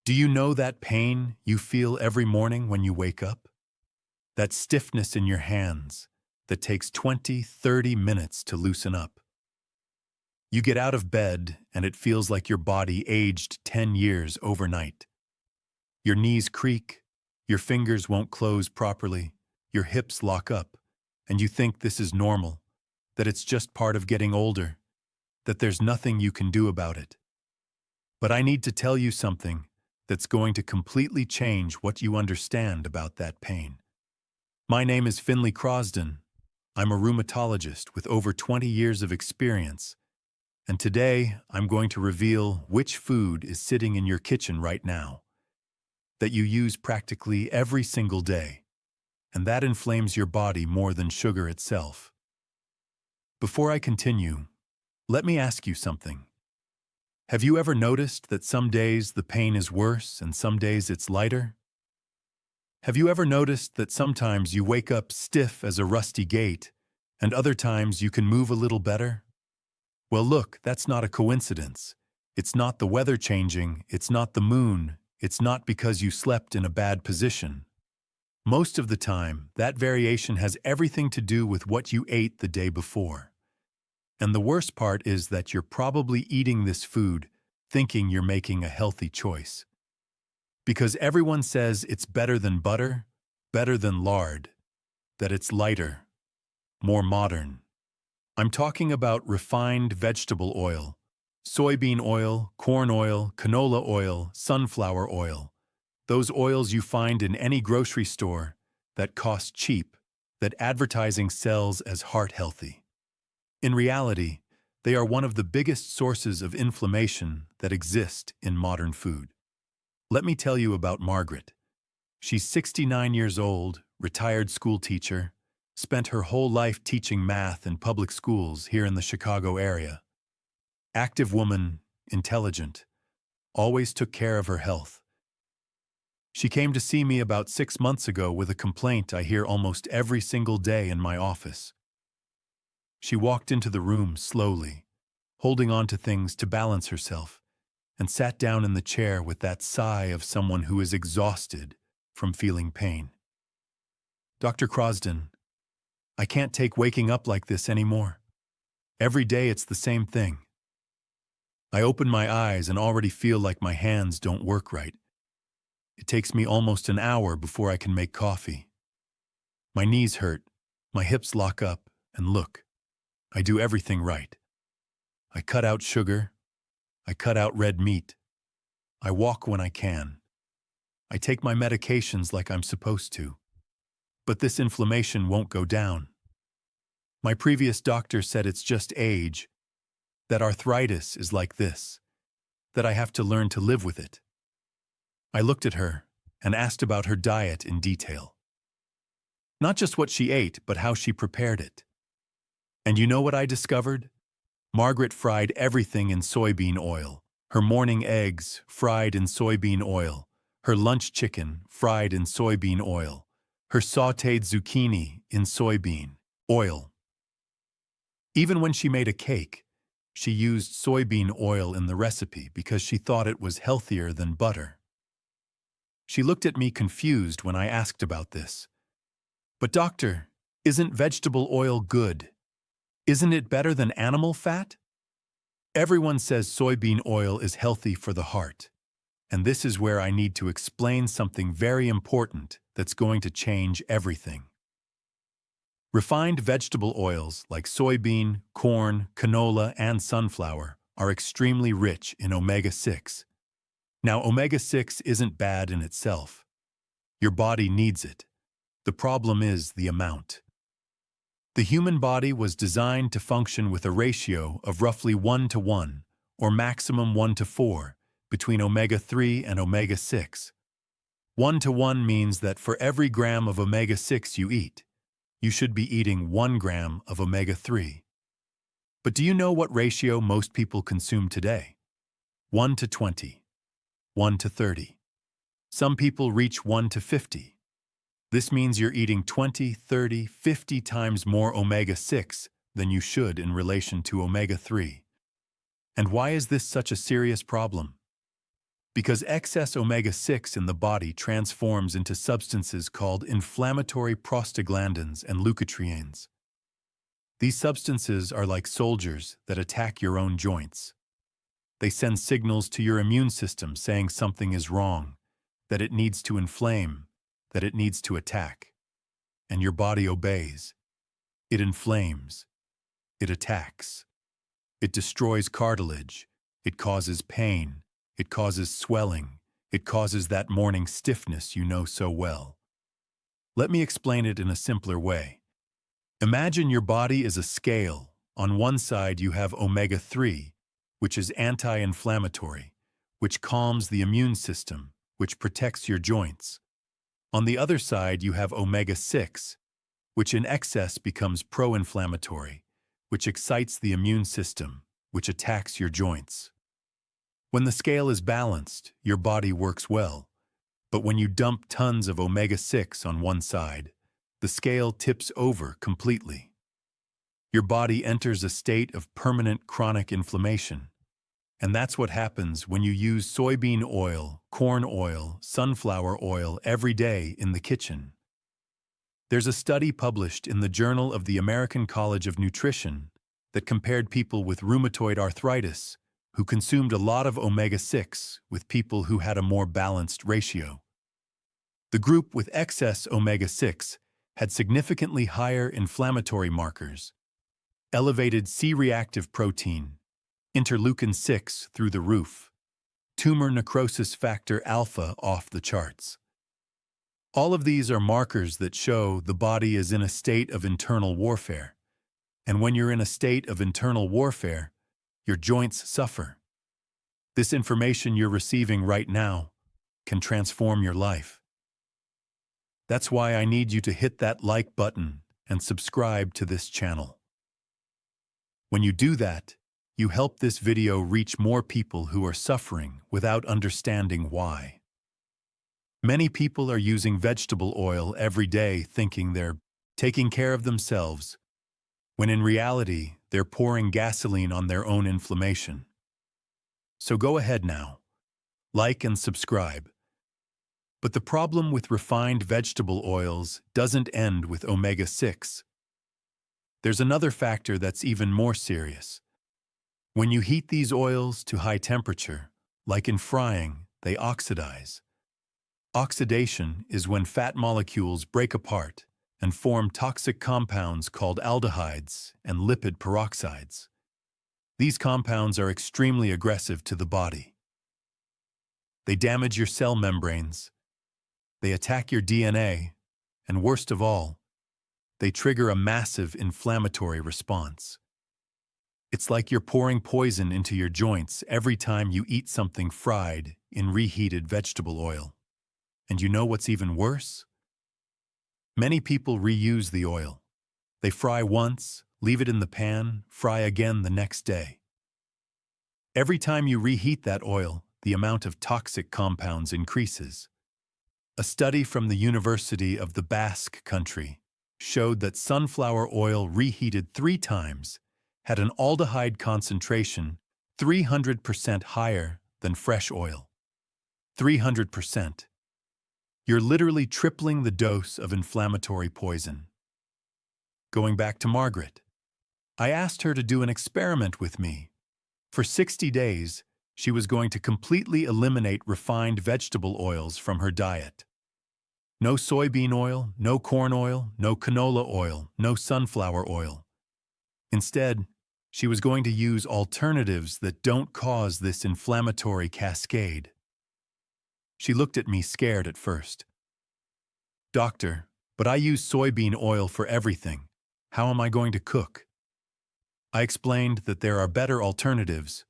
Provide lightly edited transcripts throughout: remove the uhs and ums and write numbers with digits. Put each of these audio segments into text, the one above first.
Do you know that pain you feel every morning when you wake up? That stiffness in your hands that takes 20, 30 minutes to loosen up. You get out of bed and it feels like your body aged 10 years overnight. Your knees creak, your fingers won't close properly, your hips lock up, and you think this is normal, that it's just part of getting older, that there's nothing you can do about it. But I need to tell you something that's going to completely change what you understand about that pain. My name is Finley Crosden. I'm a rheumatologist with over 20 years of experience, and today I'm going to reveal which food is sitting in your kitchen right now, that you use practically every single day, and that inflames your body more than sugar itself. Before I continue, let me ask you something. Have you ever noticed that some days the pain is worse and some days it's lighter? Have you ever noticed that sometimes you wake up stiff as a rusty gate and other times you can move a little better? Well, look, that's not a coincidence. It's not the weather changing, it's not the moon, it's not because you slept in a bad position. Most of the time, that variation has everything to do with what you ate the day before. And the worst part is that you're probably eating this food thinking you're making a healthy choice. Because everyone says it's better than butter, better than lard, that it's lighter, more modern. I'm talking about refined vegetable oil, soybean oil, corn oil, canola oil, sunflower oil. Those oils you find in any grocery store that cost cheap, that advertising sells as heart healthy. In reality, they are one of the biggest sources of inflammation that exist in modern food. Let me tell you about Margaret. She's 69 years old, retired school teacher, spent her whole life teaching math in public schools here in the Chicago area. Active woman, intelligent, always took care of her health. She came to see me about 6 months ago with a complaint I hear almost every single day in my office. She walked into the room slowly, holding on to things to balance herself, and sat down in the chair with that sigh of someone who is exhausted from feeling pain. Dr. Crosden, I can't take waking up like this anymore. Every day it's the same thing. I open my eyes and already feel like my hands don't work right. It takes me almost an hour before I can make coffee. My knees hurt, my hips lock up, and look, I do everything right. I cut out sugar. I cut out red meat. I walk when I can. I take my medications like I'm supposed to. But this inflammation won't go down. My previous doctor said it's just age, that arthritis is like this, that I have to learn to live with it. I looked at her and asked about her diet in detail. Not just what she ate, but how she prepared it. And you know what I discovered? Margaret fried everything in soybean oil. Her morning eggs, fried in soybean oil. Her lunch chicken, fried in soybean oil. Her sautéed zucchini in soybean oil. Even when she made a cake, she used soybean oil in the recipe because she thought it was healthier than butter. She looked at me confused when I asked about this. But doctor, isn't vegetable oil good? Isn't it better than animal fat? Everyone says soybean oil is healthy for the heart. And this is where I need to explain something very important that's going to change everything. Refined vegetable oils like soybean, corn, canola, and sunflower are extremely rich in omega-6. Now, omega-6 isn't bad in itself. Your body needs it. The problem is the amount. The human body was designed to function with a ratio of roughly 1:1, or maximum 1:4, between omega-3 and omega-6. 1:1 means that for every gram of omega-6 you eat, you should be eating 1 gram of omega-3. But do you know what ratio most people consume today? 1:20, 1:30. Some people reach 1:50. This means you're eating 20, 30, 50 times more omega-6 than you should in relation to omega-3. And why is this such a serious problem? Because excess omega-6 in the body transforms into substances called inflammatory prostaglandins and leukotrienes. These substances are like soldiers that attack your own joints. They send signals to your immune system saying something is wrong, that it needs to inflame, that it needs to attack. And your body obeys. It inflames. It attacks. It destroys cartilage. It causes pain. It causes swelling. It causes that morning stiffness you know so well. Let me explain it in a simpler way. Imagine your body is a scale. On one side you have omega-3, which is anti-inflammatory, which calms the immune system, which protects your joints. On the other side you have omega-6, which in excess becomes pro-inflammatory, which excites the immune system, which attacks your joints. When the scale is balanced, your body works well. But when you dump tons of omega-6 on one side, the scale tips over completely. Your body enters a state of permanent chronic inflammation. And that's what happens when you use soybean oil, corn oil, sunflower oil every day in the kitchen. There's a study published in the Journal of the American College of Nutrition that compared people with rheumatoid arthritis who consumed a lot of omega-6 with people who had a more balanced ratio. The group with excess omega-6 had significantly higher inflammatory markers, elevated C-reactive protein, interleukin-6 through the roof, tumor necrosis factor alpha off the charts. All of these are markers that show the body is in a state of internal warfare. And when you're in a state of internal warfare, your joints suffer. This information you're receiving right now can transform your life. That's why I need you to hit that like button and subscribe to this channel. When you do that, you help this video reach more people who are suffering without understanding why. Many people are using vegetable oil every day thinking they're taking care of themselves, when in reality, they're pouring gasoline on their own inflammation. So go ahead now, like and subscribe. But the problem with refined vegetable oils doesn't end with omega-6. There's another factor that's even more serious. When you heat these oils to high temperature, like in frying, they oxidize. Oxidation is when fat molecules break apart and form toxic compounds called aldehydes and lipid peroxides. These compounds are extremely aggressive to the body. They damage your cell membranes, they attack your DNA, and worst of all, they trigger a massive inflammatory response. It's like you're pouring poison into your joints every time you eat something fried in reheated vegetable oil. And you know what's even worse? Many people reuse the oil. They fry once, leave it in the pan, fry again the next day. Every time you reheat that oil, the amount of toxic compounds increases. A study from the University of the Basque Country showed that sunflower oil reheated 3 times had an aldehyde concentration 300% higher than fresh oil. 300%. You're literally tripling the dose of inflammatory poison. Going back to Margaret, I asked her to do an experiment with me. For 60 days, she was going to completely eliminate refined vegetable oils from her diet. No soybean oil, no corn oil, no canola oil, no sunflower oil. Instead, she was going to use alternatives that don't cause this inflammatory cascade. She looked at me scared at first. "Doctor, but I use soybean oil for everything. How am I going to cook?" I explained that there are better alternatives,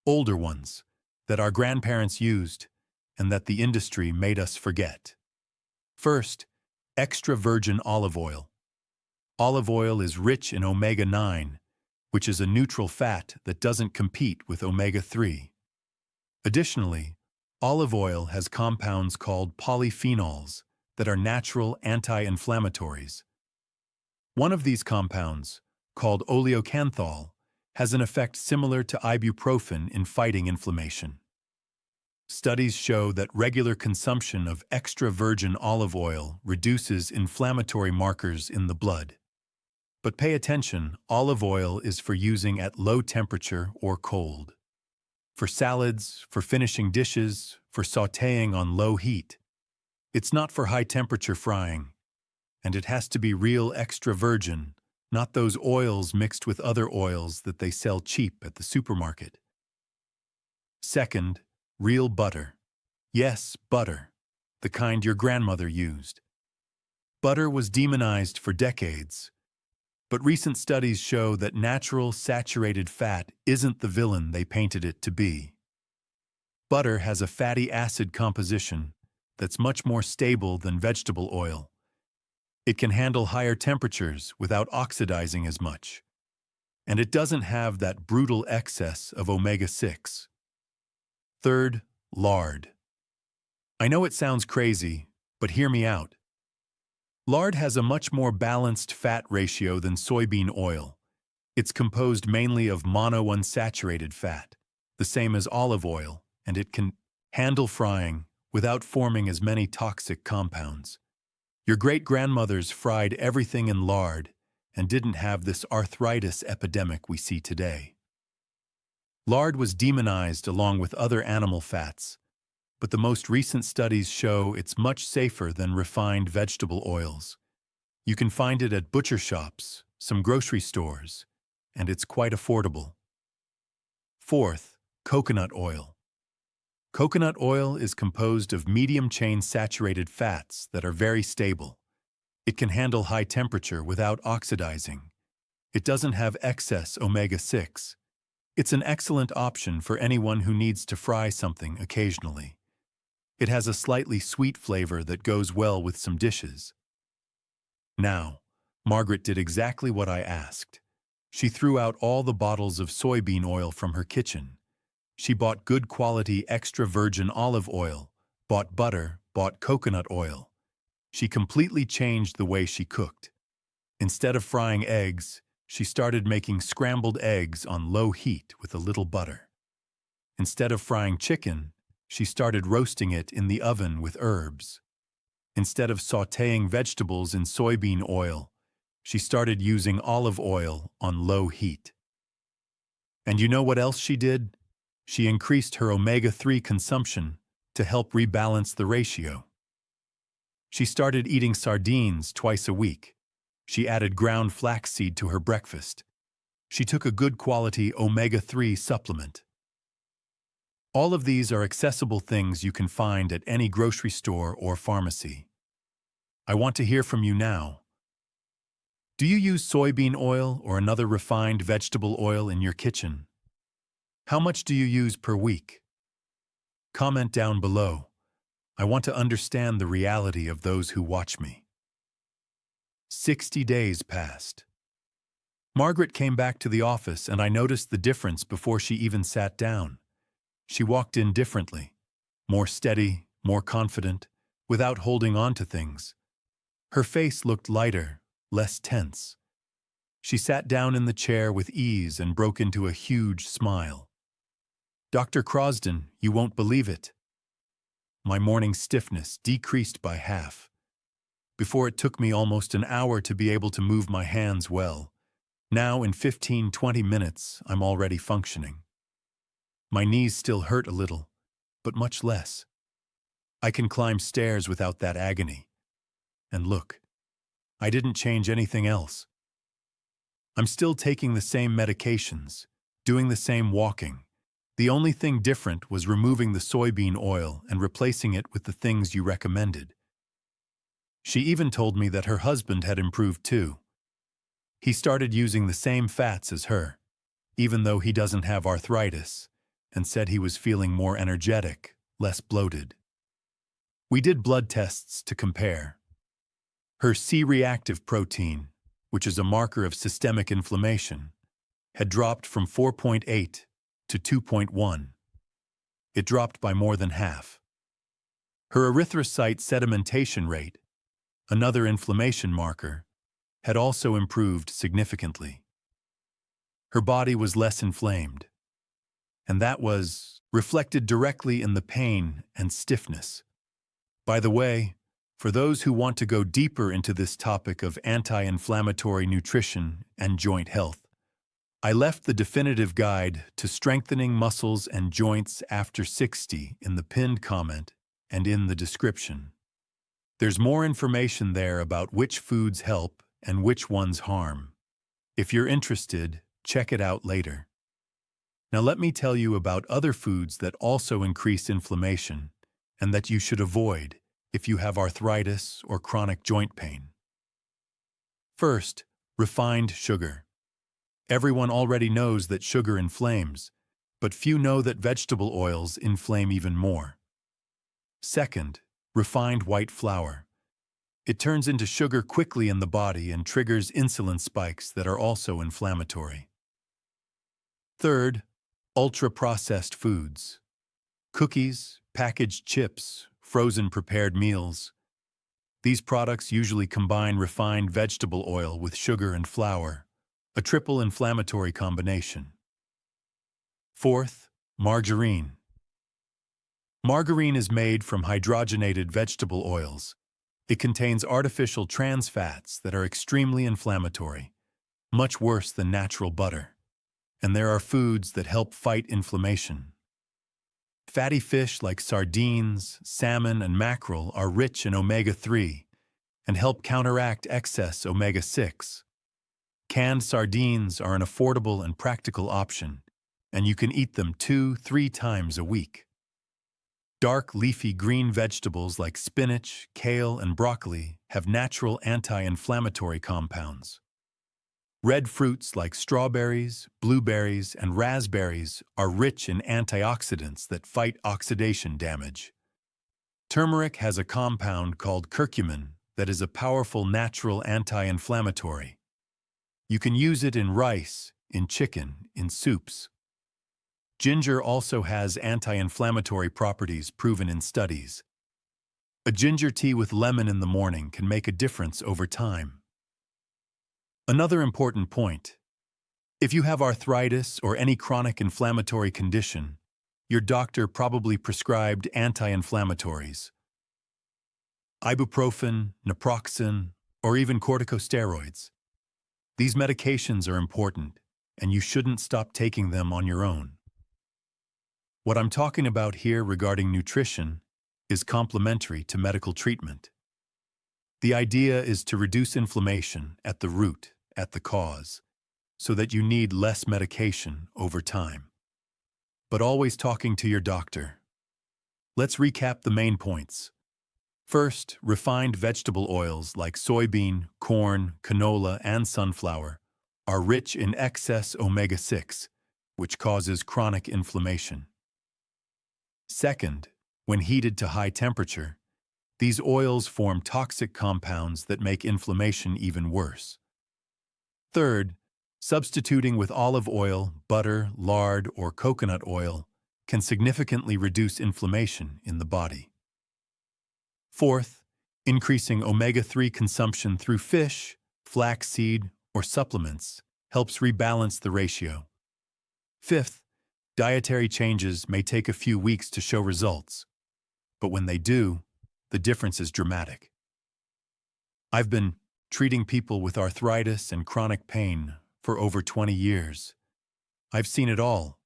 older ones, that our grandparents used and that the industry made us forget. First, extra virgin olive oil. Olive oil is rich in omega-9, which is a neutral fat that doesn't compete with omega-3. Additionally, olive oil has compounds called polyphenols that are natural anti-inflammatories. One of these compounds, called oleocanthal, has an effect similar to ibuprofen in fighting inflammation. Studies show that regular consumption of extra virgin olive oil reduces inflammatory markers in the blood. But pay attention, olive oil is for using at low temperature or cold. For salads, for finishing dishes, for sautéing on low heat. It's not for high-temperature frying, and it has to be real extra virgin, not those oils mixed with other oils that they sell cheap at the supermarket. Second, real butter. Yes, butter, the kind your grandmother used. Butter was demonized for decades, but recent studies show that natural saturated fat isn't the villain they painted it to be. Butter has a fatty acid composition that's much more stable than vegetable oil. It can handle higher temperatures without oxidizing as much. And it doesn't have that brutal excess of omega-6. Third, lard. I know it sounds crazy, but hear me out. Lard has a much more balanced fat ratio than soybean oil. It's composed mainly of monounsaturated fat, the same as olive oil, and it can handle frying without forming as many toxic compounds. Your great-grandmothers fried everything in lard and didn't have this arthritis epidemic we see today. Lard was demonized along with other animal fats, but the most recent studies show it's much safer than refined vegetable oils. You can find it at butcher shops, some grocery stores, and it's quite affordable. Fourth, coconut oil. Coconut oil is composed of medium-chain saturated fats that are very stable. It can handle high temperature without oxidizing. It doesn't have excess omega-6. It's an excellent option for anyone who needs to fry something occasionally. It has a slightly sweet flavor that goes well with some dishes. Now, Margaret did exactly what I asked. She threw out all the bottles of soybean oil from her kitchen. She bought good quality extra virgin olive oil, bought butter, bought coconut oil. She completely changed the way she cooked. Instead of frying eggs, she started making scrambled eggs on low heat with a little butter. Instead of frying chicken, she started roasting it in the oven with herbs. Instead of sautéing vegetables in soybean oil, she started using olive oil on low heat. And you know what else she did? She increased her omega-3 consumption to help rebalance the ratio. She started eating sardines twice a week. She added ground flaxseed to her breakfast. She took a good quality omega-3 supplement. All of these are accessible things you can find at any grocery store or pharmacy. I want to hear from you now. Do you use soybean oil or another refined vegetable oil in your kitchen? How much do you use per week? Comment down below. I want to understand the reality of those who watch me. 60 days passed. Margaret came back to the office and I noticed the difference before she even sat down. She walked in differently, more steady, more confident, without holding on to things. Her face looked lighter, less tense. She sat down in the chair with ease and broke into a huge smile. Dr. Crosden, you won't believe it. My morning stiffness decreased by half. Before it took me almost an hour to be able to move my hands well. Now in 15-20 minutes, I'm already functioning. My knees still hurt a little, but much less. I can climb stairs without that agony. And look, I didn't change anything else. I'm still taking the same medications, doing the same walking. The only thing different was removing the soybean oil and replacing it with the things you recommended. She even told me that her husband had improved too. He started using the same fats as her, even though he doesn't have arthritis, and said he was feeling more energetic, less bloated. We did blood tests to compare. Her C-reactive protein, which is a marker of systemic inflammation, had dropped from 4.8 to 2.1. It dropped by more than half. Her erythrocyte sedimentation rate, another inflammation marker, had also improved significantly. Her body was less inflamed. and that was reflected directly in the pain and stiffness. By the way, for those who want to go deeper into this topic of anti-inflammatory nutrition and joint health, I left the definitive guide to strengthening muscles and joints after 60 in the pinned comment and in the description. There's more information there about which foods help and which ones harm. If you're interested, check it out later. Now let me tell you about other foods that also increase inflammation and that you should avoid if you have arthritis or chronic joint pain. First, refined sugar. Everyone already knows that sugar inflames, but few know that vegetable oils inflame even more. Second, refined white flour. It turns into sugar quickly in the body and triggers insulin spikes that are also inflammatory. Third, ultra-processed foods. Cookies, packaged chips, frozen prepared meals. These products usually combine refined vegetable oil with sugar and flour, a triple inflammatory combination. Fourth, margarine. Margarine is made from hydrogenated vegetable oils. It contains artificial trans fats that are extremely inflammatory, much worse than natural butter. And there are foods that help fight inflammation. Fatty fish like sardines, salmon, and mackerel are rich in omega-3 and help counteract excess omega-6. Canned sardines are an affordable and practical option, and you can eat them 2-3 times a week. Dark leafy green vegetables like spinach, kale, and broccoli have natural anti-inflammatory compounds. Red fruits like strawberries, blueberries, and raspberries are rich in antioxidants that fight oxidation damage. Turmeric has a compound called curcumin that is a powerful natural anti-inflammatory. You can use it in rice, in chicken, in soups. Ginger also has anti-inflammatory properties proven in studies. A ginger tea with lemon in the morning can make a difference over time. Another important point: if you have arthritis or any chronic inflammatory condition, your doctor probably prescribed anti-inflammatories. Ibuprofen, naproxen, or even corticosteroids. These medications are important, and you shouldn't stop taking them on your own. What I'm talking about here regarding nutrition is complementary to medical treatment. The idea is to reduce inflammation at the root, at the cause, so that you need less medication over time. But always talking to your doctor. Let's recap the main points. First, refined vegetable oils like soybean, corn, canola, and sunflower are rich in excess omega-6, which causes chronic inflammation. Second, when heated to high temperature, these oils form toxic compounds that make inflammation even worse. Third, substituting with olive oil, butter, lard, or coconut oil can significantly reduce inflammation in the body. Fourth, increasing omega-3 consumption through fish, flaxseed, or supplements helps rebalance the ratio. Fifth, dietary changes may take a few weeks to show results, but when they do, the difference is dramatic. I've been treating people with arthritis and chronic pain for over 20 years. I've seen it all.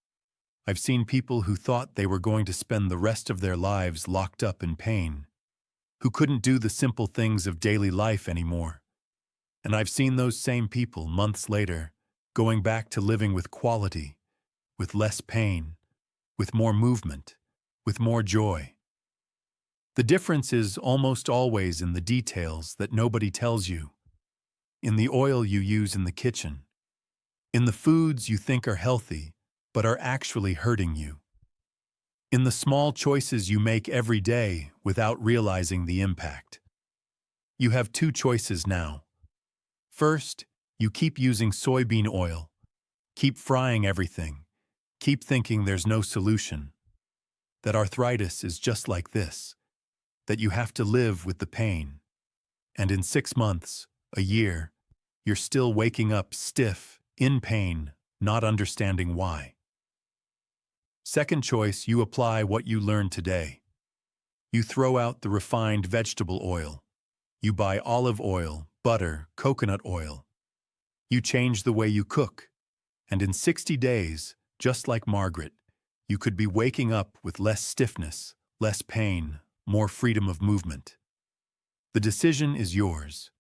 I've seen people who thought they were going to spend the rest of their lives locked up in pain, who couldn't do the simple things of daily life anymore. And I've seen those same people months later going back to living with quality, with less pain, with more movement, with more joy. The difference is almost always in the details that nobody tells you, in the oil you use in the kitchen, in the foods you think are healthy but are actually hurting you, in the small choices you make every day without realizing the impact. You have two choices now. First, you keep using soybean oil, keep frying everything, keep thinking there's no solution, that arthritis is just like this, that you have to live with the pain, and in 6 months, a year, you're still waking up stiff, in pain, not understanding why. Second choice, you apply what you learned today. You throw out the refined vegetable oil. You buy olive oil, butter, coconut oil. You change the way you cook. And in 60 days, just like Margaret, you could be waking up with less stiffness, less pain, more freedom of movement. The decision is yours.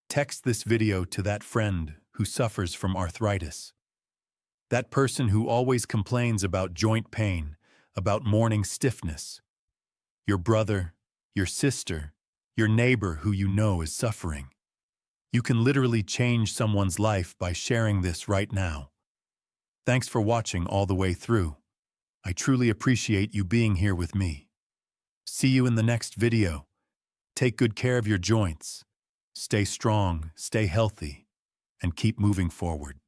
Text this video to that friend who suffers from arthritis. That person who always complains about joint pain, about morning stiffness. Your brother, your sister, your neighbor who you know is suffering. You can literally change someone's life by sharing this right now. Thanks for watching all the way through. I truly appreciate you being here with me. See you in the next video. Take good care of your joints. Stay strong, stay healthy, and keep moving forward.